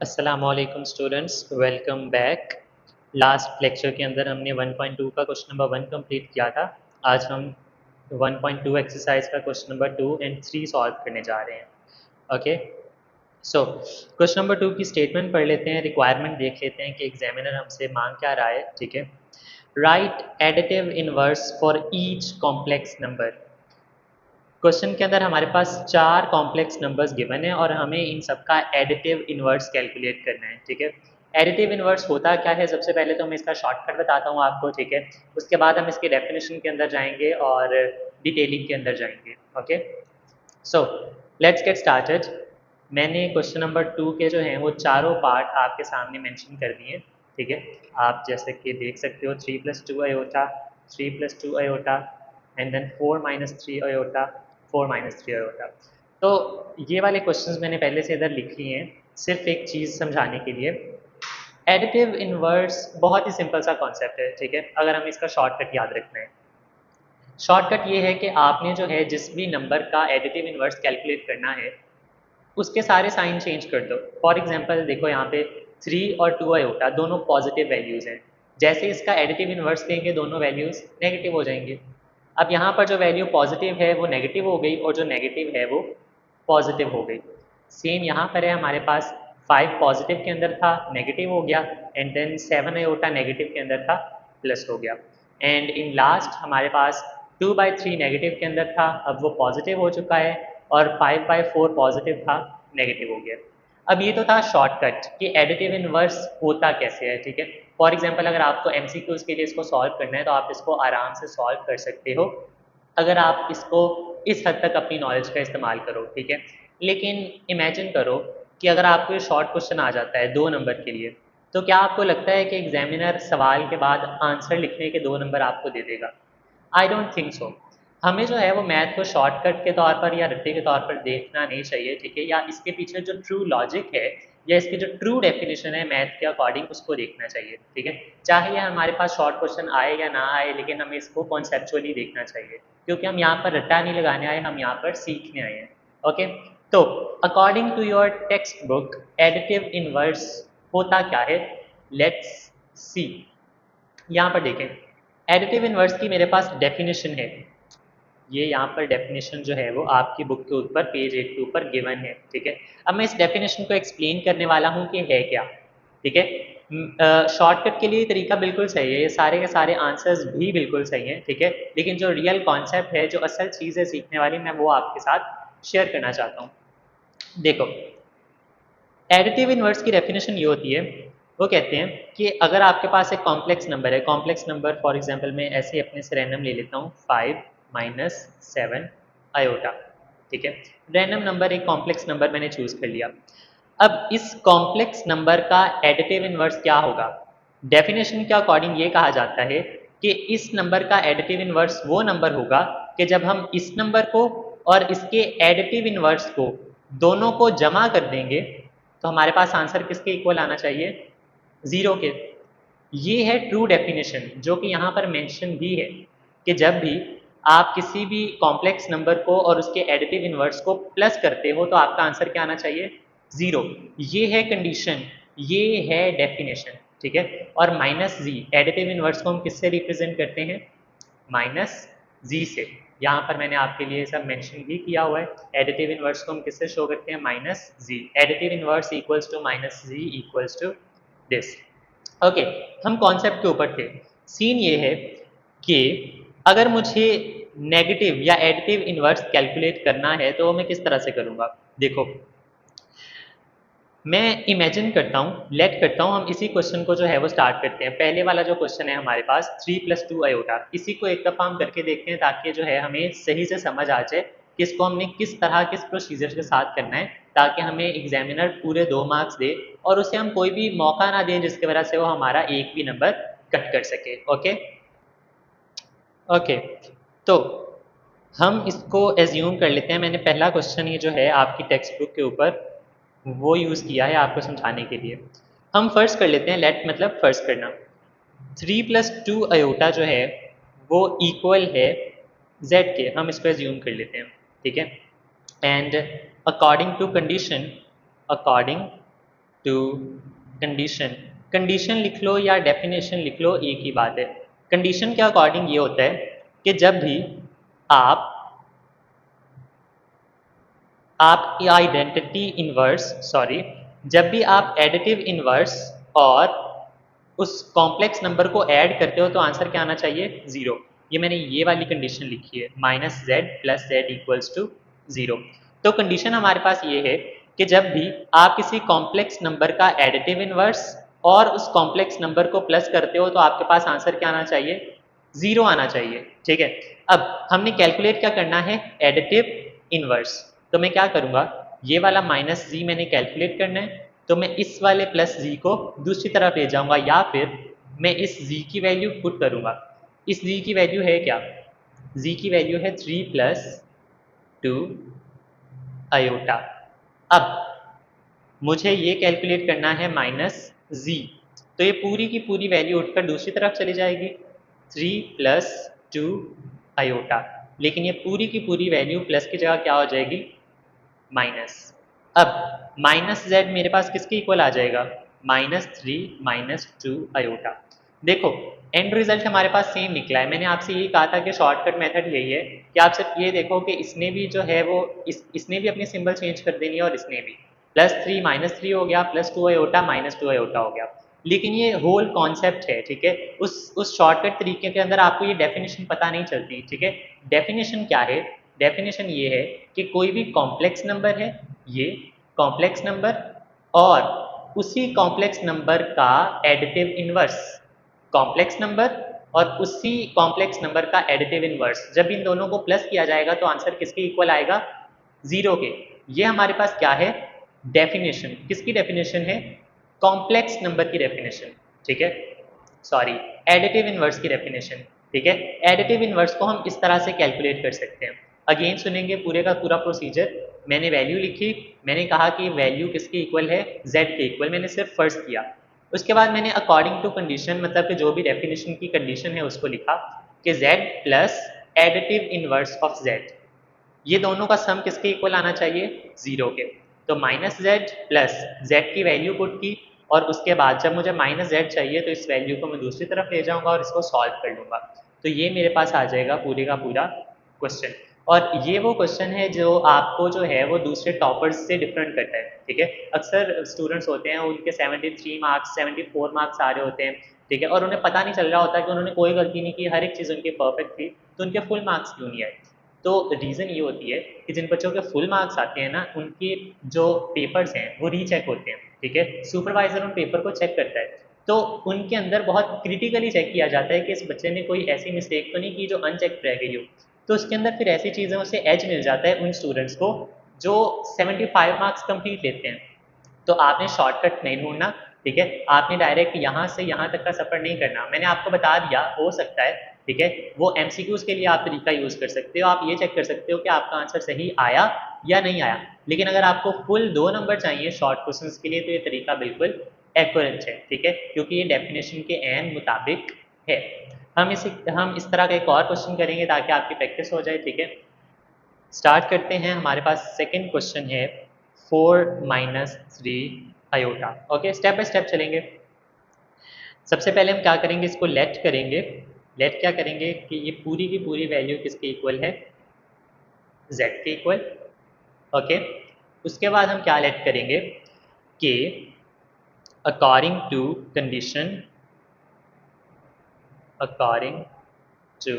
अस्सलामुअलैकुम students, welcome back. Last lecture के अंदर हमने 1.2 का क्वेश्चन नंबर 1 कंप्लीट किया था। आज हम 1.2 एक्सरसाइज का क्वेश्चन नंबर 2 एंड 3 सॉल्व करने जा रहे हैं। ओके, सो क्वेश्चन नंबर 2 की स्टेटमेंट पढ़ लेते हैं, रिक्वायरमेंट देख लेते हैं कि एग्जामिनर हमसे मांग क्या रहा है। ठीक है, right additive inverse for each complex number. Question के अंदर हमारे पास 4 कॉम्प्लेक्स नंबर्स गिवन है और हमें इन सबका एडिटिव इनवर्स कैलकुलेट करना है। ठीक है, एडिटिव इनवर्स होता क्या है, सबसे पहले तो मैं इसका शॉर्टकट बताता हूँ आपको। ठीक है, उसके बाद हम इसके डेफिनेशन के अंदर जाएंगे और डिटेलिंग के अंदर जाएंगे। Okay, so let's get started. मैंने क्वेश्चन नंबर 2 के जो हैं वो चारों पार्ट आपके सामने मेंशन कर दिए। ठीक है, आप जैसे कि देख सकते हो 3 + 2 iota, 3 + 2 iota and then 4 - 3 iota, 4 - 3 iota. तो ये वाले क्वेश्चंस मैंने पहले से इधर लिख लिए हैं, सिर्फ एक चीज़ समझाने के लिए। एडिटिव इनवर्स बहुत ही सिंपल सा कॉन्सेप्ट है। ठीक है, अगर हमें इसका शॉर्टकट याद रखना है, शॉर्टकट ये है कि आपने जो है जिस भी नंबर का एडिटिव इनवर्स कैलकुलेट करना है उसके सारे साइन चेंज कर दो। फॉर एग्जांपल देखो यहाँ पे 3 और 2 आयोटा दोनों पॉजिटिव वैल्यूज़ हैं। जैसे इसका एडिटिव इनवर्स लेंगे दोनों वैल्यूज़ नेगेटिव हो जाएंगे। अब यहाँ पर जो वैल्यू पॉजिटिव है वो नेगेटिव हो गई और जो नेगेटिव है वो पॉजिटिव हो गई। सेम यहाँ पर है, हमारे पास 5 पॉजिटिव के अंदर था, नेगेटिव हो गया, एंड देन 7 आयोटा नेगेटिव के अंदर था, प्लस हो गया। एंड इन लास्ट हमारे पास 2/3 नेगेटिव के अंदर था, अब वो पॉजिटिव हो चुका है, और 5/4 पॉजिटिव था, नेगेटिव हो गया। अब ये तो था शॉर्टकट कि एडिटिव इनवर्स होता कैसे है। ठीक है, फॉर एग्जांपल अगर आपको एमसीक्यूज के लिए इसको सॉल्व करना है तो आप इसको आराम से सॉल्व कर सकते हो अगर आप इसको इस हद तक अपनी नॉलेज का इस्तेमाल करो। ठीक है, लेकिन इमेजिन करो कि अगर आपको ये शॉर्ट क्वेश्चन आ जाता है 2 नंबर के लिए, तो क्या आपको लगता है कि एग्जामिनर सवाल के बाद आंसर लिखने के 2 नंबर आपको दे देगा? I don't think so. हमें जो है वो मैथ को शॉर्टकट के तौर पर या रट्टे के तौर पर देखना नहीं चाहिए। ठीक है, या इसके पीछे जो ट्रू लॉजिक है या इसकी जो ट्रू डेफिनेशन है मैथ के अकॉर्डिंग उसको देखना चाहिए। ठीक है, चाहे ये हमारे पास शॉर्ट क्वेश्चन आए या ना आए, लेकिन हमें इसको कॉन्सेप्चुअली देखना चाहिए, क्योंकि हम यहाँ पर रट्टा नहीं लगाने आए, हम यहाँ पर सीखने आए हैं। ओके, तो according to your textbook additive inverse होता क्या है, लेट्स सी। यहाँ पर देखें, एडिटिव इनवर्स की मेरे पास डेफिनेशन है। ये यहाँ पर डेफिनेशन जो है वो आपकी बुक के ऊपर पेज 8 के ऊपर गिवन है। ठीक है, अब मैं इस डेफिनेशन को एक्सप्लेन करने वाला हूँ कि है क्या। ठीक है, शॉर्टकट के लिए तरीका बिल्कुल सही है, ये सारे के सारे आंसर्स भी बिल्कुल सही हैं। ठीक है, लेकिन जो रियल कॉन्सेप्ट है, जो असल चीज़ है सीखने वाली, मैं वो आपके साथ शेयर करना चाहता हूँ। देखो, एडिटिव इनवर्स की डेफिनेशन ये होती है, वो कहते हैं कि अगर आपके पास एक कॉम्प्लेक्स नंबर है, कॉम्प्लेक्स नंबर फॉर एग्जांपल मैं ऐसे अपने से रैंडम ले लेता हूँ 5 - 7 आयोटा। ठीक है, रैंडम नंबर एक कॉम्प्लेक्स नंबर मैंने चूज कर लिया। अब इस कॉम्प्लेक्स नंबर का एडिटिव इनवर्स क्या होगा? डेफिनेशन के अकॉर्डिंग ये कहा जाता है कि इस नंबर का एडिटिव इनवर्स वो नंबर होगा कि जब हम इस नंबर को और इसके एडिटिव इनवर्स को दोनों को जमा कर देंगे तो हमारे पास आंसर किसके इक्वल आना चाहिए? 0 के। ये है ट्रू डेफिनेशन जो कि यहाँ पर मेंशन भी है कि जब भी आप किसी भी कॉम्प्लेक्स नंबर को और उसके एडिटिव इनवर्स को प्लस करते हो तो आपका आंसर क्या आना चाहिए? 0। ये है कंडीशन, ये है डेफिनेशन। ठीक है, और -z एडिटिव इनवर्स को हम किससे रिप्रेजेंट करते हैं? -z से। यहाँ पर मैंने आपके लिए सब मेंशन भी किया हुआ है। एडिटिव इनवर्स को हम किससे शो करते हैं? -z। Additive inverse equals to -z equals to this. Okay, हम कॉन्सेप्ट के ऊपर थे। सीन ये है कि अगर मुझे नेगेटिव या एडिटिव इनवर्स कैलकुलेट करना है तो मैं किस तरह से करूँगा? देखो, मैं इमेजिन करता हूँ, लेट करता हूँ, हम इसी क्वेश्चन को जो है वो स्टार्ट करते हैं। पहले वाला जो क्वेश्चन है हमारे पास 3 + 2 आयोटा, इसी को एक दफ़ा हम करके देखते हैं ताकि जो है हमें सही से समझ आ जाए कि इसको हमने किस तरह किस प्रोसीजर के साथ करना है, ताकि हमें एग्जामिनर पूरे 2 मार्क्स दे और उसे हम कोई भी मौका ना दें जिसकी वजह से वो हमारा एक भी नंबर कट कर सके। ओके ओके, तो हम इसको एज्यूम कर लेते हैं। मैंने पहला क्वेश्चन ये जो है आपकी टेक्स्ट बुक के ऊपर वो यूज़ किया है आपको समझाने के लिए। हम फर्स्ट कर लेते हैं, लेट मतलब फर्स्ट करना। 3 + 2 आयोटा जो है वो इक्वल है z के, हम इसको एज्यूम कर लेते हैं। ठीक है, and according to condition, according to condition. Condition लिख लो या डेफिनेशन लिख लो, एक ही बात है। कंडीशन के अकॉर्डिंग ये होता है कि जब भी आप आइडेंटिटी इनवर्स सॉरी जब भी आप एडिटिव इनवर्स और उस कॉम्प्लेक्स नंबर को ऐड करते हो तो आंसर क्या आना चाहिए? 0। ये मैंने ये वाली कंडीशन लिखी है, -z + z = 0। तो कंडीशन हमारे पास ये है कि जब भी आप किसी कॉम्प्लेक्स नंबर का एडिटिव इनवर्स और उस कॉम्प्लेक्स नंबर को प्लस करते हो तो आपके पास आंसर क्या आना चाहिए? 0 आना चाहिए। ठीक है, अब हमने कैलकुलेट क्या करना है? Additive inverse. तो मैं क्या करूँगा, ये वाला -z मैंने कैलकुलेट करना है, तो मैं इस वाले +z को दूसरी तरफ ले जाऊँगा या फिर मैं इस z की वैल्यू पुट करूँगा। इस z की वैल्यू है क्या? z की वैल्यू है 3 + 2 आयोटा। अब मुझे ये कैलकुलेट करना है -z, तो ये पूरी की पूरी वैल्यू उठकर दूसरी तरफ चली जाएगी, 3 + 2 आयोटा। लेकिन ये पूरी की पूरी वैल्यू प्लस की जगह क्या हो जाएगी? माइनस। अब -z मेरे पास किसके इक्वल आ जाएगा? -3 - 2 आयोटा। देखो एंड रिजल्ट हमारे पास सेम निकला है। मैंने आपसे यही कहा था कि शॉर्टकट मेथड यही है कि आप सिर्फ ये देखो कि इसने भी जो है वो इसने भी अपनी सिंबल चेंज कर देनी है और इसने भी +3 - 3 हो गया, +2 आयोटा -2 आयोटा हो गया। लेकिन ये होल कॉन्सेप्ट है, ठीक है। उस शॉर्टकट तरीके के अंदर आपको ये डेफिनेशन पता नहीं चलती, ठीक है। डेफिनेशन क्या है? डेफिनेशन ये है कि कोई भी कॉम्प्लेक्स नंबर है, ये कॉम्प्लेक्स नंबर और उसी कॉम्प्लेक्स नंबर का एडिटिव इनवर्स, कॉम्प्लेक्स नंबर और उसी कॉम्प्लेक्स नंबर का एडिटिव इनवर्स, जब इन दोनों को प्लस किया जाएगा तो आंसर किसके इक्वल आएगा? 0 के। ये हमारे पास क्या है? डेफिनेशन। किसकी डेफिनेशन है? कॉम्प्लेक्स नंबर की डेफिनेशन, ठीक है। सॉरी, एडिटिव इनवर्स की डेफिनेशन, ठीक है। एडिटिव इनवर्स को हम इस तरह से कैलकुलेट कर सकते हैं। अगेन सुनेंगे पूरे का पूरा प्रोसीजर। मैंने वैल्यू लिखी, मैंने कहा कि वैल्यू किसके इक्वल है? z के इक्वल, मैंने सिर्फ फर्स्ट किया। उसके बाद मैंने अकॉर्डिंग टू कंडीशन, मतलब कि जो भी डेफिनेशन की कंडीशन है उसको लिखा कि z plus additive inverse of z, ये दोनों का सम किसके इक्वल आना चाहिए? 0 के। तो -z प्लस z की वैल्यू पुट की और उसके बाद जब मुझे -z चाहिए तो इस वैल्यू को मैं दूसरी तरफ ले जाऊँगा और इसको सॉल्व कर लूँगा। तो ये मेरे पास आ जाएगा पूरे का पूरा क्वेश्चन। और ये वो क्वेश्चन है जो आपको जो है वो दूसरे टॉपर्स से डिफरेंट करता है, ठीक है। अक्सर स्टूडेंट्स होते हैं उनके 73 मार्क्स 74 मार्क्स आ रहे होते हैं, ठीक है, और उन्हें पता नहीं चल रहा होता कि उन्होंने कोई गलती नहीं की, हर एक चीज़ उनकी परफेक्ट थी, तो उनके फुल मार्क्स क्यों नहीं आए? तो रीज़न ये होती है कि जिन बच्चों के फुल मार्क्स आते हैं ना, उनके जो पेपर्स हैं वो रीचेक होते हैं, ठीक है। सुपरवाइज़र उन पेपर को चेक करता है, तो उनके अंदर बहुत क्रिटिकली चेक किया जाता है कि इस बच्चे ने कोई ऐसी मिस्टेक तो नहीं की जो अनचेक रह गई हो। तो उसके अंदर फिर ऐसी चीज़ें उसे एज मिल जाता है उन स्टूडेंट्स को जो 75 मार्क्स कंप्लीट लेते हैं। तो आपने शॉर्टकट नहीं ढूंढना, ठीक है। आपने डायरेक्ट यहाँ से यहाँ तक का सफ़र नहीं करना। मैंने आपको बता दिया, हो सकता है, ठीक है, वो एमसीक्यूज़ के लिए आप तरीका यूज़ कर सकते हो। आप ये चेक कर सकते हो कि आपका आंसर सही आया या नहीं आया। लेकिन अगर आपको फुल 2 नंबर चाहिए शॉर्ट क्वेश्चंस के लिए तो ये तरीका बिल्कुल एक्यूरेट है, ठीक है, क्योंकि ये डेफिनेशन के एन मुताबिक है। हम इस तरह का एक और क्वेश्चन करेंगे ताकि आपकी प्रैक्टिस हो जाए, ठीक है। स्टार्ट करते हैं। हमारे पास सेकंड क्वेश्चन है 4 - 3 iota. Okay, step by step चलेंगे। सबसे पहले हम क्या करेंगे, इसको लेट करेंगे। लेट क्या करेंगे कि ये पूरी की पूरी वैल्यू किसके इक्वल है? z के इक्वल। ओके, उसके बाद हम क्या लेट करेंगे कि according to condition, according to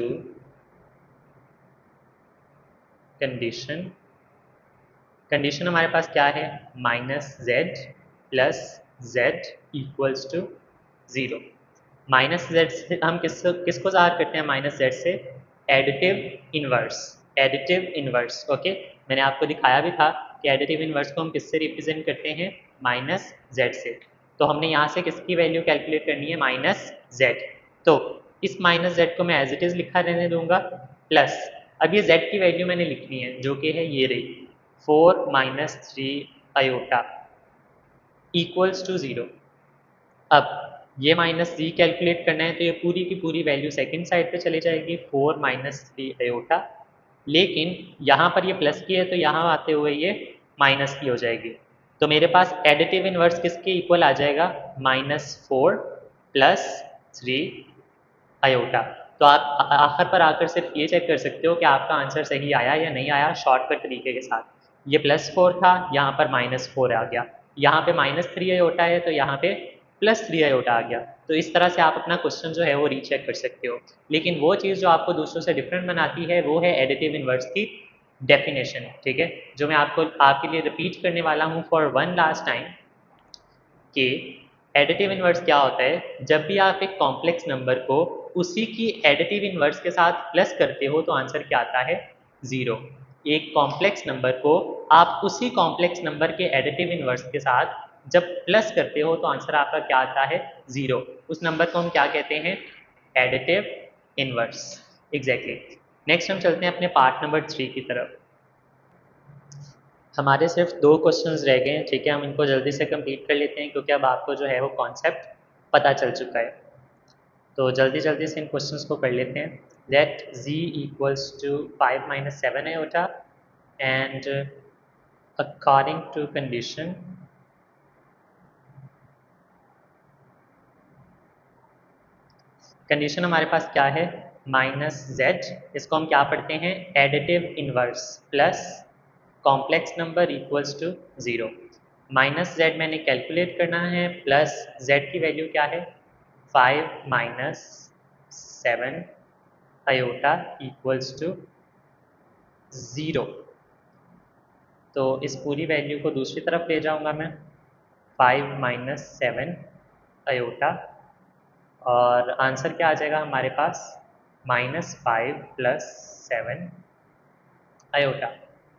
condition, condition हमारे पास क्या है? -z plus z equals to 0। -z से हम किसको ज़ाहिर करते हैं? -z से additive inverse, additive inverse. Okay, मैंने आपको दिखाया भी था कि एडिटिव इनवर्स को हम किससे रिप्रेजेंट करते हैं? -z से। तो हमने यहाँ से किसकी वैल्यू कैलकुलेट करनी है? -z। तो इस -z को मैं एज इट इज़ लिखा रहने दूंगा, प्लस अब ये z की वैल्यू मैंने लिखनी है जो कि है ये रही 4 - 3 आयोटा इक्वल्स टू 0। अब ये -z कैलकुलेट करना है तो ये पूरी की पूरी वैल्यू सेकंड साइड पे चली जाएगी 4 - 3 आयोटा, लेकिन यहाँ पर ये प्लस की है तो यहाँ आते हुए ये माइनस की हो जाएगी। तो मेरे पास एडिटिव इनवर्स किसके इक्वल आ जाएगा, -4 प्लस 3 आयोटा। तो आप आखिर पर आकर सिर्फ ये चेक कर सकते हो कि आपका आंसर सही आया या नहीं आया शॉर्टकट तरीके के साथ। ये +4 था, यहाँ पर -4 आ गया, यहाँ पे -3 आयोटा है तो यहाँ पे +3 आयोटा आ गया। तो इस तरह से आप अपना क्वेश्चन जो है वो रीचेक कर सकते हो। लेकिन वो चीज़ जो आपको दूसरों से डिफरेंट बनाती है वो है एडिटिव इनवर्स की डेफिनेशन, ठीक है, जो मैं आपको आपके लिए रिपीट करने वाला हूँ फॉर वन लास्ट टाइम कि एडिटिव इनवर्स क्या होता है। जब भी आप एक कॉम्प्लेक्स नंबर को उसी की एडिटिव इनवर्स के साथ प्लस करते हो तो आंसर क्या आता है, 0। एक कॉम्प्लेक्स नंबर को आप उसी कॉम्प्लेक्स नंबर के एडिटिव इनवर्स के साथ जब प्लस करते हो तो आंसर आपका क्या आता है, 0। उस नंबर को हम क्या कहते हैं, एडिटिव इनवर्स। एग्जैक्टली। नेक्स्ट हम चलते हैं अपने पार्ट नंबर 3 की तरफ। हमारे सिर्फ 2 क्वेश्चंस रह गए हैं, ठीक है, हम इनको जल्दी से कंप्लीट कर लेते हैं क्योंकि अब आपको जो है वो कॉन्सेप्ट पता चल चुका है। तो जल्दी जल्दी से इन क्वेश्चंस को कर लेते हैं। Let z equals to 5 - 7 iota and according to condition हमारे पास क्या है, -z, इसको हम क्या पढ़ते हैं, additive inverse plus complex number equals to 0। -z मैंने कैलकुलेट करना है, प्लस z की वैल्यू क्या है, 5 - 7 आयोटा इक्वल्स टू 0। तो इस पूरी वैल्यू को दूसरी तरफ ले जाऊंगा मैं, 5 - 7 आयोटा, और आंसर क्या आ जाएगा हमारे पास, -5 + 7 iota.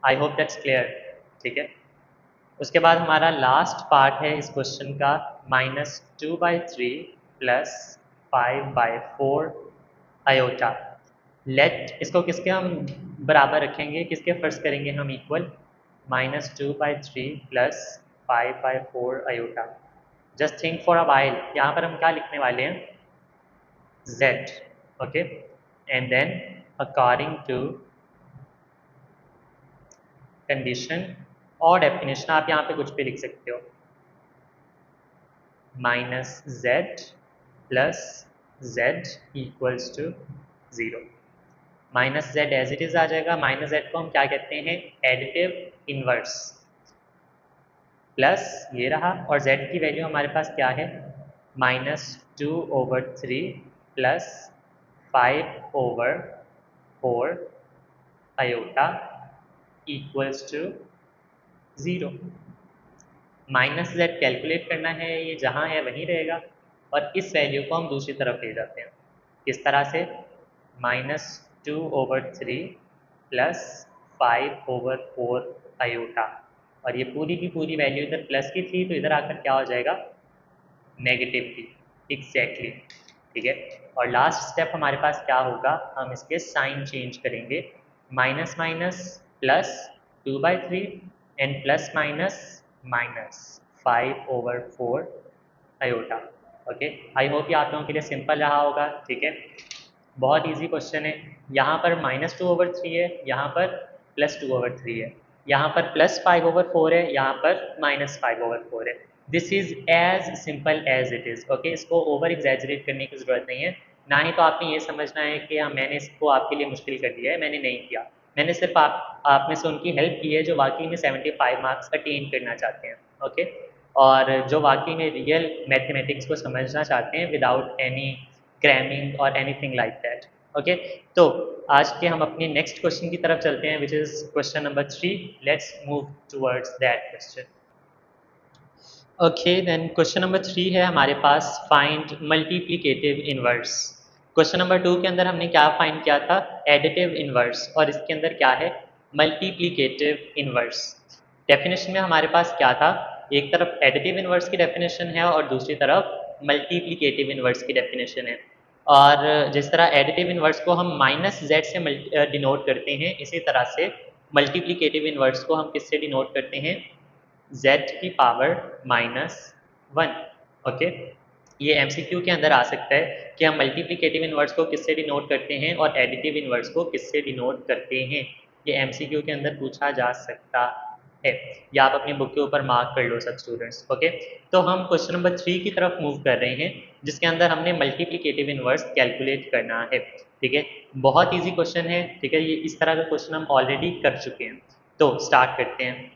I hope that's clear, ठीक है। उसके बाद हमारा लास्ट पार्ट है इस क्वेश्चन का, -2/3 + 5/4 आयोटा। लेट, इसको किसके हम बराबर रखेंगे, किसके फर्स्ट करेंगे हम equal, -2/3 + 5/4 iota. Just think for a while, यहाँ पर हम क्या लिखने वाले हैं, z, okay, and then according to condition और डेफिनेशन, आप यहाँ पे कुछ भी लिख सकते हो, -z + z equals to 0। -z as it is आ जाएगा, -z को हम क्या कहते हैं, एडिटिव इनवर्स, प्लस ये रहा, और z की वैल्यू हमारे पास क्या है, -2/3 + 5/4 iota equals to 0। -z calculate करना है, ये जहाँ है वहीं रहेगा, और इस वैल्यू को हम दूसरी तरफ ले जाते हैं, किस तरह से, -2/3 + 5/4 आयोटा, और ये पूरी की पूरी वैल्यू इधर प्लस की थी तो इधर आकर क्या हो जाएगा, नेगेटिव की। एग्जैक्टली, ठीक है। और लास्ट स्टेप हमारे पास क्या होगा, हम इसके साइन चेंज करेंगे, minus minus plus 2/3 and plus minus minus 5/4 iota. Okay, I hope ये आप लोगों के लिए सिंपल रहा होगा, ठीक है। बहुत इजी क्वेश्चन है, यहाँ पर -2/3 है, यहाँ पर +2/3 है, यहाँ पर +5/4 है, यहाँ पर -5/4 है। This is as simple as it is, okay. इसको ओवर एग्जैजरेट करने की ज़रूरत नहीं है, ना ही तो आपने ये समझना है कि हाँ मैंने इसको आपके लिए मुश्किल कर दिया है, मैंने नहीं किया। मैंने सिर्फ आप में से उनकी हेल्प की है जो वाकई में 75 मार्क्स अटेन करना चाहते हैं, ओके, और जो वाकई में रियल मैथमेटिक्स को समझना चाहते हैं विदाउट एनी क्रैमिंग और एनीथिंग लाइक दैट, ओके। तो आज के हम अपने नेक्स्ट क्वेश्चन की तरफ चलते हैं, which is question number 3। Let's move towards that question. Okay, then question number 3 है हमारे पास, find multiplicative inverse. Question number 2 के अंदर हमने क्या फाइंड किया था, एडिटिव इनवर्स, और इसके अंदर क्या है, मल्टीप्लिकेटिव इनवर्स। डेफिनेशन में हमारे पास क्या था, एक तरफ एडिटिव इनवर्स की डेफिनेशन है और दूसरी तरफ मल्टीप्लिकेटिव इनवर्स की डेफिनेशन है। और जिस तरह एडिटिव इनवर्स को हम -z से डिनोट करते हैं, इसी तरह से मल्टीप्लिकेटिव इनवर्स को हम किससे डिनोट करते हैं, z की पावर -1, ओके। ये MCQ के अंदर आ सकता है कि हम मल्टीप्लिकेटिव इनवर्स को किससे डिनोट करते हैं और एडिटिव इनवर्स को किससे डिनोट करते हैं, ये MCQ के अंदर पूछा जा सकता है। या आप अपनी बुक के ऊपर मार्क कर लो सब स्टूडेंट्स। ओके, तो हम क्वेश्चन नंबर 3 की तरफ मूव कर रहे हैं, जिसके अंदर हमने मल्टीप्लिकेटिव इनवर्स कैलकुलेट करना है। ठीक है, बहुत ईजी क्वेश्चन है। ठीक है, ये इस तरह का क्वेश्चन हम ऑलरेडी कर चुके हैं। तो स्टार्ट करते हैं।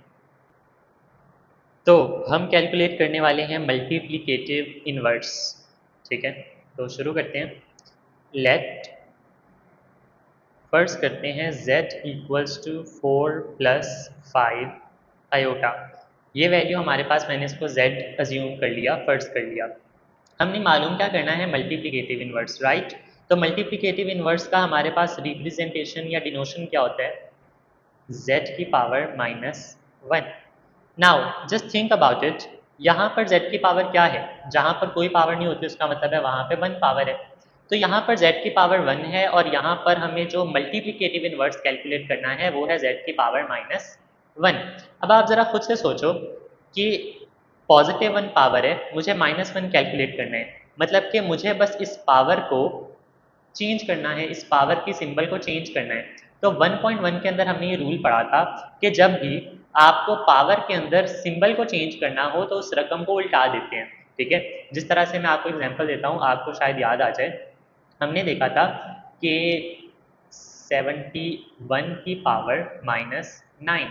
तो हम कैलकुलेट करने वाले हैं मल्टीप्लिकेटिव इनवर्स। ठीक है, तो शुरू करते हैं। लेट फर्स्ट करते हैं z equals to 4 plus 5 iota. ये वैल्यू हमारे पास, मैंने इसको z अज्यूम कर लिया, फर्स्ट कर लिया। हमने मालूम क्या करना है, मल्टीप्लिकेटिव इनवर्स, राइट। तो मल्टीप्लिकेटिव इनवर्स का हमारे पास रिप्रेजेंटेशन या डिनोशन क्या होता है, z की power minus 1। Now just think about it, यहाँ पर z की पावर क्या है, जहाँ पर कोई पावर नहीं होती उसका मतलब है वहाँ पे 1 पावर है। तो यहाँ पर z की पावर 1 है और यहाँ पर हमें जो मल्टीप्लिकेटिव इनवर्स कैलकुलेट करना है वो है z की पावर माइनस 1। अब आप ज़रा खुद से सोचो कि पॉजिटिव 1 पावर है, मुझे माइनस 1 कैलकुलेट करना है, मतलब कि मुझे बस इस पावर को चेंज करना है, इस पावर की सिंबल को चेंज करना है। तो 1.1 के अंदर हमने ये रूल पढ़ा था कि जब भी आपको पावर के अंदर सिंबल को चेंज करना हो तो उस रकम को उल्टा देते हैं। ठीक है, जिस तरह से मैं आपको एग्जांपल देता हूँ, आपको शायद याद आ जाए। हमने देखा था कि 71 की पावर माइनस 9,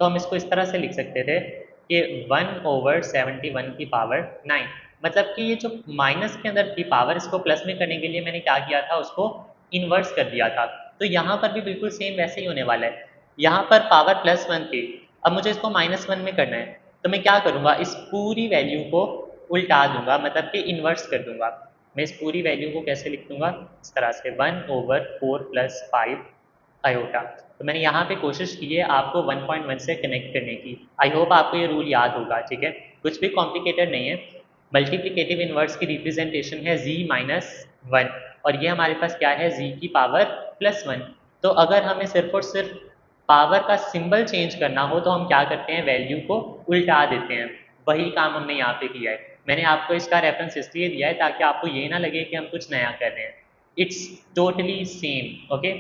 तो हम इसको इस तरह से लिख सकते थे कि 1/71 की पावर 9। मतलब कि ये जो माइनस के अंदर थी पावर, इसको प्लस में करने के लिए मैंने क्या किया था, उसको इन्वर्स कर दिया था। तो यहाँ पर भी बिल्कुल सेम वैसे ही होने वाला है। यहाँ पर पावर +1 थी, अब मुझे इसको -1 में करना है, तो मैं क्या करूँगा, इस पूरी वैल्यू को उल्टा दूंगा, मतलब कि इन्वर्स कर दूंगा। मैं इस पूरी वैल्यू को कैसे लिख दूंगा, इस तरह से 1/4 + 5 आयोटा। तो मैंने यहाँ पे कोशिश की है आपको 1.1 से कनेक्ट करने की। आई होप आपको ये रूल याद होगा। ठीक है, कुछ भी कॉम्प्लिकेटेड नहीं है। मल्टीप्लिकेटिव इनवर्स की रिप्रेजेंटेशन है z माइनस 1 और ये हमारे पास क्या है, z की पावर +1। तो अगर हमें सिर्फ और सिर्फ पावर का सिंबल चेंज करना हो तो हम क्या करते हैं, वैल्यू को उल्टा देते हैं। वही काम हमने यहाँ पे किया है। मैंने आपको इसका रेफरेंस इसलिए दिया है ताकि आपको ये ना लगे कि हम कुछ नया कर रहे हैं। It's totally same. ओके,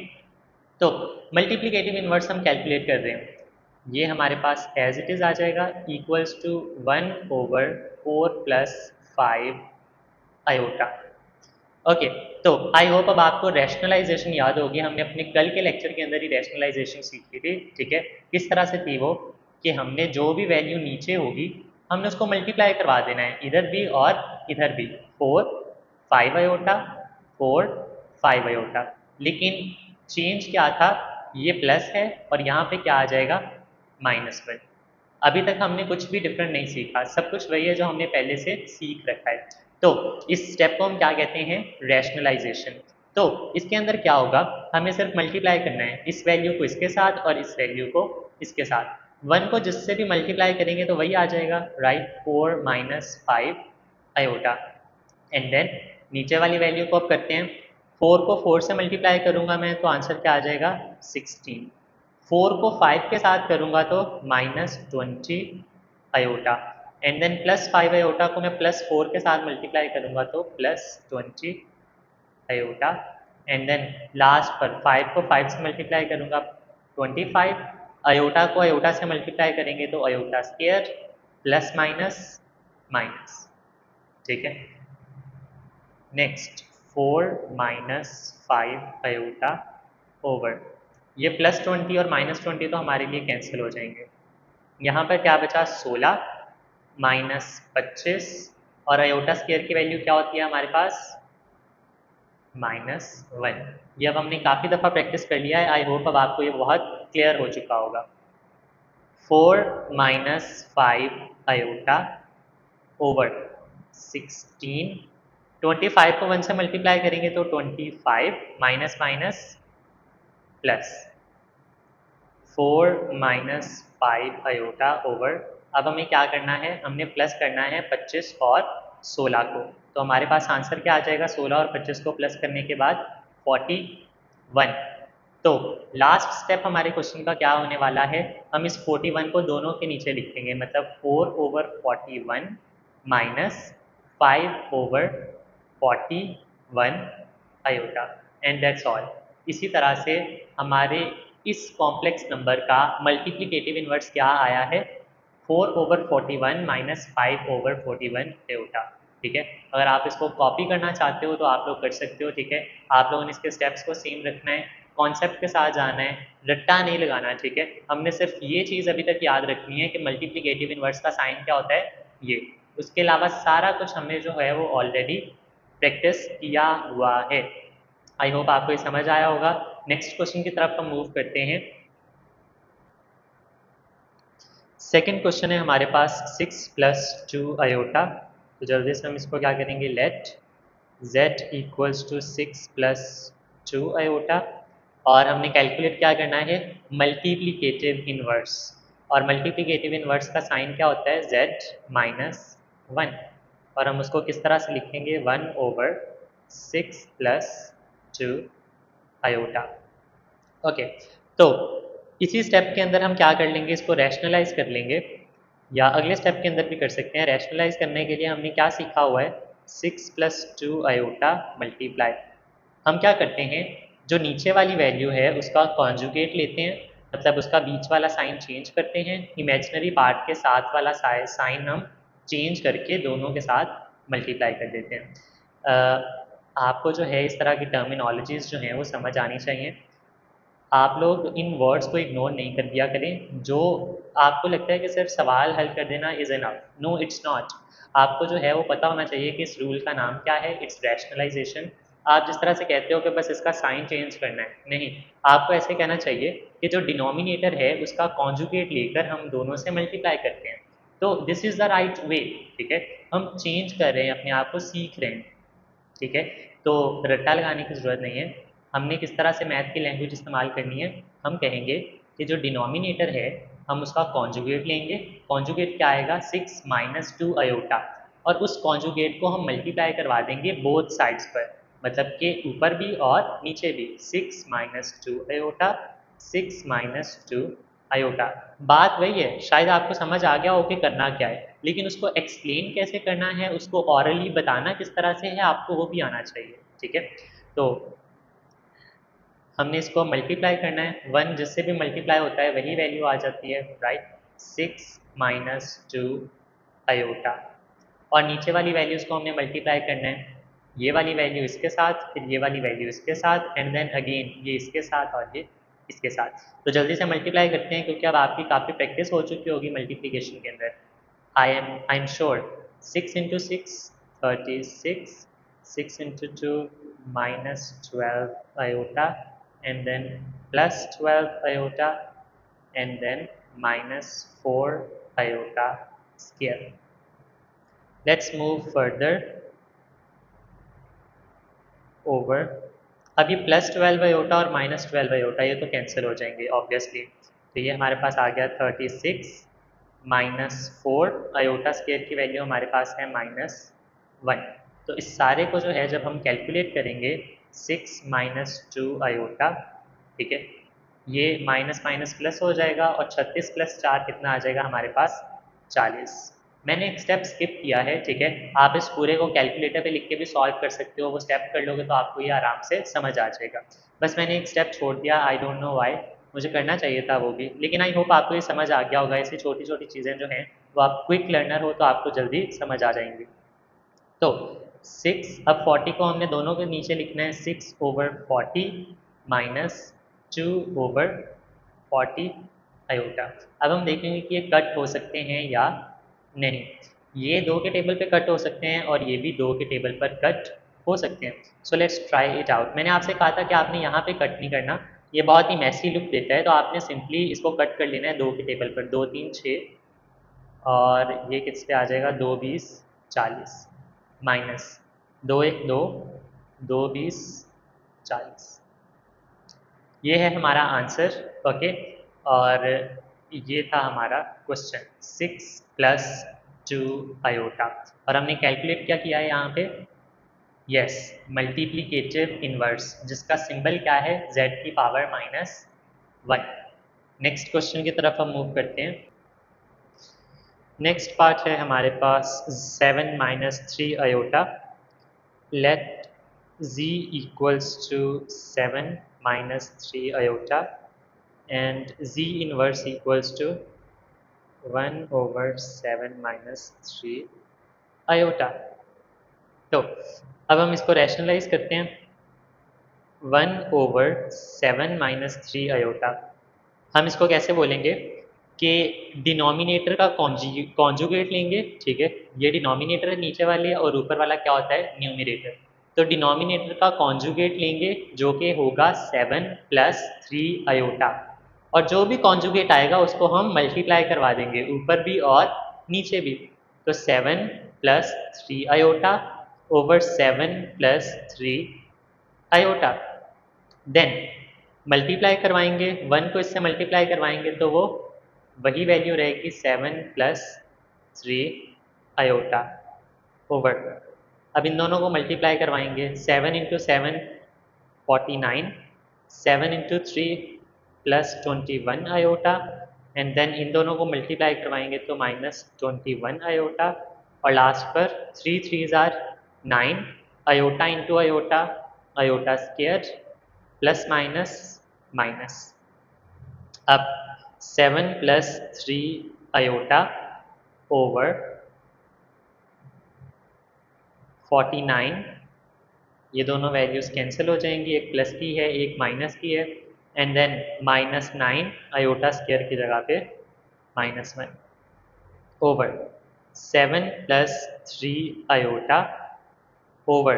तो मल्टीप्लिकेटिव इनवर्स हम कैलकुलेट कर रहे हैं। ये हमारे पास एज इट इज़ आ जाएगा, इक्वल्स टू 1/4 + 5 आयोटा। ओके, तो आई होप अब आपको रैशनलाइजेशन याद होगी। हमने अपने कल के लेक्चर के अंदर ही रैशनलाइजेशन सीखी थी। ठीक है, किस तरह से थी वो, कि हमने जो भी वैल्यू नीचे होगी हमने उसको मल्टीप्लाई करवा देना है, इधर भी और इधर भी। 4 5 आयोटा, 4 5 आयोटा। लेकिन चेंज क्या था, ये प्लस है और यहाँ पे क्या आ जाएगा, -1। अभी तक हमने कुछ भी डिफरेंट नहीं सीखा, सब कुछ वही है जो हमने पहले से सीख रखा है। तो इस स्टेप को हम क्या कहते हैं, रैशनलाइजेशन। तो इसके अंदर क्या होगा, हमें सिर्फ मल्टीप्लाई करना है इस वैल्यू को इसके साथ और इस वैल्यू को इसके साथ। 1 को जिससे भी मल्टीप्लाई करेंगे तो वही आ जाएगा, राइट। 4 - 5 आयोटा। एंड देन नीचे वाली वैल्यू को अब करते हैं। 4 को 4 से मल्टीप्लाई करूंगा मैं तो आंसर क्या आ जाएगा, 16। 4 को 5 के साथ करूंगा तो -20 आयोटा। एंड देन +5 आयोटा को मैं +4 के साथ मल्टीप्लाई करूंगा तो +20 आयोटा। एंड देन लास्ट पर 5 को 5 से मल्टीप्लाई करूंगा 25। आयोटा को आयोटा से मल्टीप्लाई करेंगे तो iota square, plus minus minus. ठीक है, नेक्स्ट 4 - 5 आयोटा ओवर, ये +20 और -20 तो हमारे लिए कैंसिल हो जाएंगे। यहाँ पर क्या बचा, 16 -25 और आयोटा स्क्वायर की वैल्यू क्या होती है हमारे पास, -1। ये अब हमने काफ़ी दफ़ा प्रैक्टिस कर लिया है। आई होप अब आपको ये बहुत क्लियर हो चुका होगा। 4 - 5 आयोटा ओवर 16। 25 को 1 से मल्टीप्लाई करेंगे तो 25 minus minus plus 4 - 5 iota over. अब हमें क्या करना है, हमने प्लस करना है 25 और 16 को। तो हमारे पास आंसर क्या आ जाएगा, 16 और 25 को प्लस करने के बाद 41। तो लास्ट स्टेप हमारे क्वेश्चन का क्या होने वाला है, हम इस 41 को दोनों के नीचे लिख देंगे, मतलब 4/41 minus 5/41 iota. And that's all. इसी तरह से हमारे इस कॉम्प्लेक्स नंबर का मल्टीप्लिकेटिव इन्वर्स क्या आया है 4/41 माइनस 5/41 आयोटा। ठीक है, अगर आप इसको कॉपी करना चाहते हो तो आप लोग कर सकते हो। ठीक है, आप लोगों ने इसके स्टेप्स को सेम रखना है, कॉन्सेप्ट के साथ जाना है, रट्टा नहीं लगाना है। ठीक है, हमने सिर्फ ये चीज़ अभी तक याद रखनी है कि मल्टीप्लिकेटिव इन्वर्स का साइन क्या होता है ये। उसके अलावा सारा कुछ हमने जो है वो ऑलरेडी प्रैक्टिस किया हुआ है। आई होप आपको ये समझ आया होगा। नेक्स्ट क्वेश्चन की तरफ हम मूव करते हैं। सेकेंड क्वेश्चन है हमारे पास 6 + 2 आयोटा। तो जल्दी से हम इसको क्या करेंगे, let z equals to 6 + 2 iota. और हमने कैलकुलेट क्या करना है, मल्टीप्लिकेटिव इन्वर्स। और मल्टीप्लिकेटिव इन्वर्स का साइन क्या होता है, z-1। और हम उसको किस तरह से लिखेंगे, 1/6 + 2 आयोटा। ओके, तो इसी स्टेप के अंदर हम क्या कर लेंगे, इसको रैशनलाइज कर लेंगे, या अगले स्टेप के अंदर भी कर सकते हैं। रैशनलाइज करने के लिए हमने क्या सीखा हुआ है, 6 + 2 आयोटा मल्टीप्लाई। हम क्या करते हैं, जो नीचे वाली वैल्यू है उसका कॉन्जुगेट लेते हैं, मतलब उसका बीच वाला साइन चेंज करते हैं, इमेजिनरी पार्ट के साथ वाला साइन हम चेंज करके दोनों के साथ मल्टीप्लाई कर देते हैं। आपको जो है इस तरह की टर्मिनोलॉजीज़ जो हैं वो समझ आनी चाहिए। आप लोग इन वर्ड्स को इग्नोर नहीं कर दिया करें। जो आपको लगता है कि सिर्फ सवाल हल कर देना is enough, no it's not. आपको जो है वो पता होना चाहिए कि इस रूल का नाम क्या है, इट्स रैशनलाइजेशन। आप जिस तरह से कहते हो कि बस इसका साइन चेंज करना है, नहीं, आपको ऐसे कहना चाहिए कि जो डिनोमिनेटर है उसका कॉन्जुगेट लेकर हम दोनों से मल्टीप्लाई करते हैं। तो this is the right way. ठीक है, हम चेंज कर रहे हैं, अपने आप को सीख रहे हैं। ठीक है, तो रट्टा लगाने की ज़रूरत नहीं है। हमने किस तरह से मैथ की लैंग्वेज इस्तेमाल करनी है, हम कहेंगे कि जो डिनोमिनेटर है हम उसका कॉन्जुगेट लेंगे। कॉन्जुगेट क्या आएगा, 6 - 2 आयोटा। और उस कॉन्जुगेट को हम मल्टीप्लाई करवा देंगे बोथ साइड्स पर, मतलब कि ऊपर भी और नीचे भी। 6 - 2 आयोटा, 6 - 2 आयोटा। बात वही है, शायद आपको समझ आ गया हो कि करना क्या है, लेकिन उसको एक्सप्लेन कैसे करना है, उसको ऑरली बताना किस तरह से है, आपको वो भी आना चाहिए। ठीक है, तो हमने इसको मल्टीप्लाई करना है, 1 जिससे भी मल्टीप्लाई होता है वही वैल्यू आ जाती है, राइट। 6 - 2 आयोटा। और नीचे वाली वैल्यूज़ को हमने मल्टीप्लाई करना है, ये वाली वैल्यू इसके साथ, फिर ये वाली वैल्यू इसके साथ, एंड देन अगेन ये इसके साथ और ये इसके साथ। तो जल्दी से मल्टीप्लाई करते हैं, क्योंकि अब आपकी काफ़ी प्रैक्टिस हो चुकी होगी मल्टीप्लिकेशन के अंदर। I am sure. 6 × 6 36, 6 × 2 -12 iota, and then +12 iota, and then -4 iota square. Let's move further over. अब ये +12 आयोटा और -12 आयोटा ये तो कैंसिल हो जाएंगे ऑब्वियसली। तो ये हमारे पास आ गया 36 -4 आयोटा स्क्वायर की वैल्यू हमारे पास है -1। तो इस सारे को जो है जब हम कैलकुलेट करेंगे, 6 - 2 आयोटा, ठीक है, ये माइनस माइनस प्लस हो जाएगा और 36 + 4 कितना आ जाएगा हमारे पास, 40। मैंने एक स्टेप स्किप किया है, ठीक है, आप इस पूरे को कैलकुलेटर पे लिख के भी सॉल्व कर सकते हो, वो स्टेप कर लोगे तो आपको ये आराम से समझ आ जाएगा। बस मैंने एक स्टेप छोड़ दिया, आई डोंट नो व्हाई, मुझे करना चाहिए था वो भी, लेकिन आई होप आपको ये समझ आ गया होगा। ऐसी छोटी छोटी चीज़ें जो हैं वो आप क्विक लर्नर हो तो आपको जल्दी समझ आ जाएंगी। तो 6, अब 40 को हमने दोनों के नीचे लिखना है, 6/40 -2/40 आयोटा। अब हम देखेंगे कि ये कट हो सकते हैं या नहीं। ये 2 के टेबल पे कट हो सकते हैं और ये भी 2 के टेबल पर कट हो सकते हैं। So let's try it out. मैंने आपसे कहा था कि आपने यहाँ पे कट नहीं करना, ये बहुत ही मैसी लुक देता है, तो आपने सिंपली इसको कट कर लेना है 2 के टेबल पर। 2 3 6 और ये किस पे आ जाएगा, 2 20 40 माइनस 2 1 2 2 20 40। ये है हमारा आंसर। ओके, और ये था हमारा क्वेश्चन, 6 + 2 आयोटा। और हमने कैलकुलेट क्या किया है यहाँ पे, यस, मल्टीप्लिकेटिव इन्वर्स, जिसका सिंबल क्या है, z⁻⁻1। नेक्स्ट क्वेश्चन की तरफ हम मूव करते हैं। नेक्स्ट पार्ट है हमारे पास 7 - 3 iota. Let z equals to 7 - 3 iota, and z inverse equals to 1/7 - 3 iota. तो अब हम इसको रैशनलाइज करते हैं। 1/7 - 3 आयोटा, हम इसको कैसे बोलेंगे कि डिनोमिनेटर का कॉन्जुगेट लेंगे, ठीक है। ये डिनोमिनेटर है नीचे वाले और ऊपर वाला क्या होता है, न्यूमिनेटर। तो डिनोमिनेटर का कॉन्जुगेट लेंगे जो कि होगा 7 + 3 आयोटा, और जो भी कॉन्जुगेट आएगा उसको हम मल्टीप्लाई करवा देंगे ऊपर भी और नीचे भी। तो 7 + 3 iota over 7 + 3 iota. Then multiply करवाएंगे, 1 को इससे मल्टीप्लाई करवाएंगे तो वो वही वैल्यू रहेगी 7 + 3 आयोटा ओवर। अब इन दोनों को मल्टीप्लाई करवाएंगे, 7 × 7 49, 7 × 3 +21 आयोटा, एंड देन इन दोनों को मल्टीप्लाई करवाएंगे तो -21 आयोटा, और लास्ट पर 3 3s are 9 iota into iota, iota square plus minus minus. अब 7 + 3 आयोटा ओवर 49, ये दोनों वैल्यूज़ कैंसिल हो जाएंगी, एक प्लस की है एक माइनस की है, एंड देन -9 आयोटा स्क्वायर की जगह पे -1 ओवर 7 + 3 आयोटा ओवर।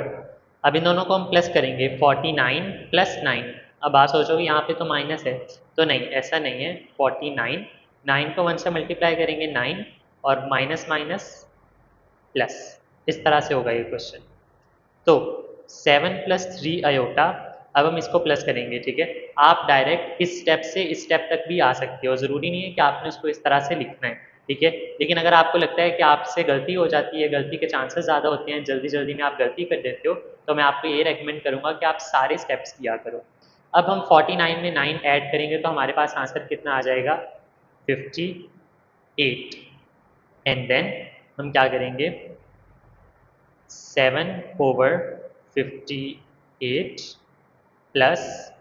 अब इन दोनों को हम प्लस करेंगे, 49 + 9। अब आप सोचोगे यहाँ पे तो माइनस है, तो नहीं, ऐसा नहीं है। 49, 9 को 1 से मल्टीप्लाई करेंगे 9, और माइनस माइनस प्लस, इस तरह से होगा ये क्वेश्चन। तो 7 + 3 आयोटा, अब हम इसको प्लस करेंगे, ठीक है। आप डायरेक्ट इस स्टेप से इस स्टेप तक भी आ सकते हो, ज़रूरी नहीं है कि आपने इसको इस तरह से लिखना है, ठीक है। लेकिन अगर आपको लगता है कि आपसे गलती हो जाती है, गलती के चांसेस ज़्यादा होते हैं, जल्दी जल्दी में आप गलती कर देते हो, तो मैं आपको ये रेकमेंड करूँगा कि आप सारे स्टेप्स किया करो। अब हम 49 में 9 ऐड करेंगे तो हमारे पास आंसर कितना आ जाएगा, 58। एंड देन हम क्या करेंगे, 7/58 plus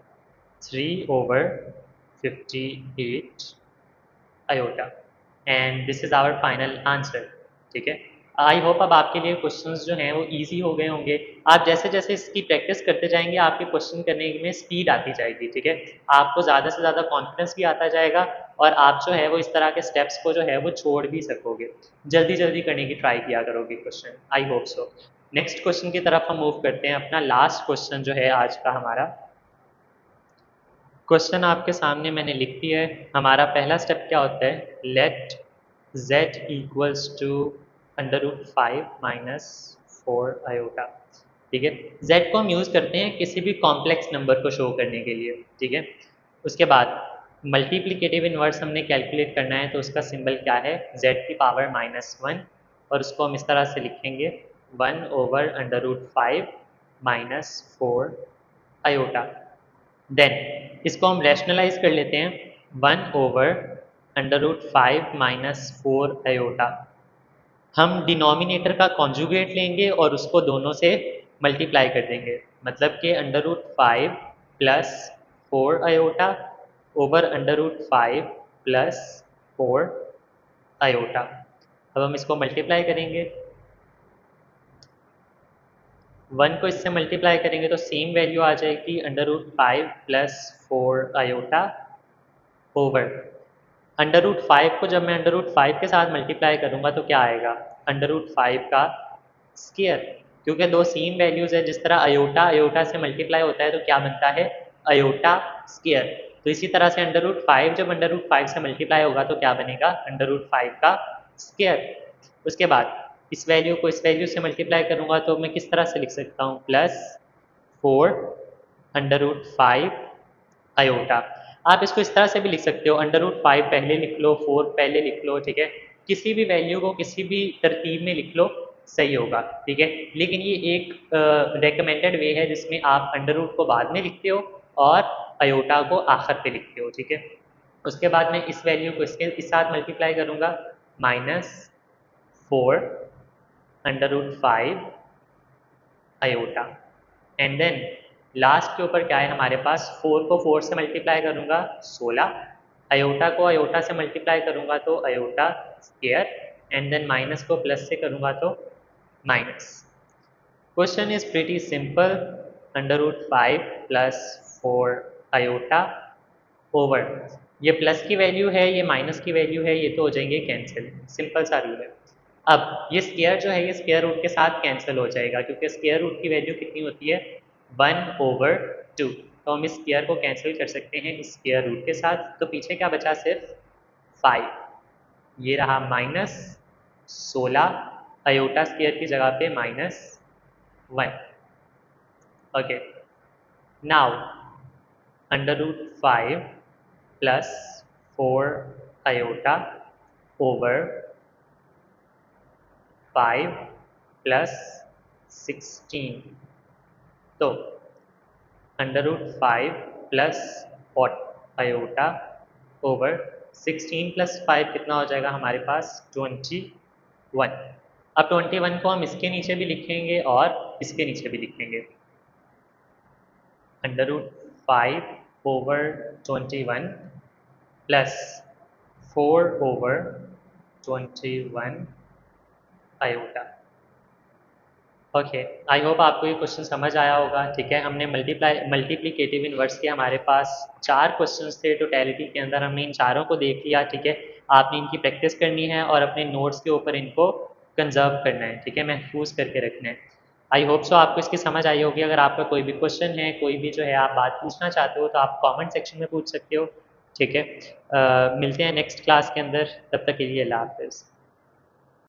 3/58 iota, and this is our final answer, ठीक है। आई होप अब आपके लिए क्वेश्चंस जो हैं वो इजी हो गए होंगे। आप जैसे जैसे इसकी प्रैक्टिस करते जाएंगे आपके क्वेश्चन करने में स्पीड आती जाएगी, ठीक है। आपको ज़्यादा से ज़्यादा कॉन्फिडेंस भी आता जाएगा, और आप जो है वो इस तरह के स्टेप्स को जो है वो छोड़ भी सकोगे, जल्दी जल्दी करने की ट्राई किया करोगे question. I hope so. Next question की तरफ हम मूव करते हैं। अपना लास्ट क्वेश्चन जो है आज का हमारा क्वेश्चन आपके सामने मैंने लिख दिया है। हमारा पहला स्टेप क्या होता है, let z equals to √5 - 4 iota, ठीक है। z को हम यूज़ करते हैं किसी भी कॉम्प्लेक्स नंबर को शो करने के लिए, ठीक है। उसके बाद मल्टीप्लिकेटिव इन्वर्स हमने कैलकुलेट करना है, तो उसका सिंबल क्या है, z⁻⁻1, और उसको हम इस तरह से लिखेंगे 1/√5 - 4 आयोटा। देन इसको हम रैशनलाइज कर लेते हैं, 1/√5 - 4 आयोटा। हम डिनोमिनेटर का कॉन्जुगेट लेंगे और उसको दोनों से मल्टीप्लाई कर देंगे, मतलब कि √5 + 4 आयोटा ओवर √5 + 4 आयोटा। अब हम इसको मल्टीप्लाई करेंगे, 1 को इससे मल्टीप्लाई करेंगे तो सेम वैल्यू आ जाएगी, √5 + 4 आयोटा ओवर √5 को जब मैं √5 के साथ मल्टीप्लाई करूँगा तो क्या आएगा, √5 का स्क्वायर, क्योंकि दो सेम वैल्यूज़ है। जिस तरह अयोटा अयोटा से मल्टीप्लाई होता है तो क्या बनता है, अयोटा स्क्वायर। तो इसी तरह से √5 जब √5 से मल्टीप्लाई होगा तो क्या बनेगा, √5 का स्क्वायर। उसके बाद इस वैल्यू को इस वैल्यू से मल्टीप्लाई करूँगा तो मैं किस तरह से लिख सकता हूँ, +4 √5 आयोटा। आप इसको इस तरह से भी लिख सकते हो, √5 पहले लिख लो, 4 पहले लिख लो, ठीक है। किसी भी वैल्यू को किसी भी तरतीब में लिख लो, सही होगा, ठीक है। लेकिन ये एक रेकमेंडेड वे है जिसमें आप अंडर रूट को बाद में लिखते हो और अयोटा को आखिर पे लिखते हो, ठीक है। उसके बाद मैं इस वैल्यू को इसके इस साथ मल्टीप्लाई करूँगा, -4 √5 आयोटा, एंड देन लास्ट के ऊपर क्या है हमारे पास, 4 को 4 से मल्टीप्लाई करूँगा 16, अयोटा को अयोटा से मल्टीप्लाई करूँगा तो iota square, and then minus को प्लस से करूँगा तो minus. Question is pretty simple, √5 plus 4 iota over, ये प्लस की वैल्यू है ये माइनस की वैल्यू है, ये तो हो जाएंगे कैंसिल, सिंपल सा रूल है। अब ये स्क्वायर जो है ये स्क्वायर रूट के साथ कैंसिल हो जाएगा क्योंकि स्क्वायर रूट की वैल्यू कितनी होती है 1/2, तो हम इस स्क्वायर को कैंसिल कर सकते हैं इस स्क्वायर रूट के साथ, तो पीछे क्या बचा सिर्फ 5, ये रहा -16 अयोटा स्क्वायर की जगह पे -1। Okay, now √5 plus 4 iota over 5 plus 16, तो √5 प्लस अयोटा ओवर 16 प्लस 5 कितना हो जाएगा हमारे पास 21। अब 21 को हम इसके नीचे भी लिखेंगे और इसके नीचे भी लिखेंगे, √5 over 21 plus 4 over 21 iota. Okay, I hope आपको ये क्वेश्चन समझ आया होगा। ठीक है, हमने मल्टीप्लिकेटिव इनवर्स के हमारे पास 4 क्वेश्चंस थे टोटलिटी के अंदर, हमने इन चारों को देख लिया। ठीक है, आपने इनकी प्रैक्टिस करनी है और अपने नोट्स के ऊपर इनको कंजर्व करना है। ठीक है, महफूज करके रखना है। आई होप सो आपको इसकी समझ आई होगी। अगर आपका कोई भी क्वेश्चन है, कोई भी जो है आप बात पूछना चाहते हो तो आप कॉमेंट सेक्शन में पूछ सकते हो। ठीक है, मिलते हैं नेक्स्ट क्लास के अंदर, तब तक के लिए अल्लाह हाफिज़।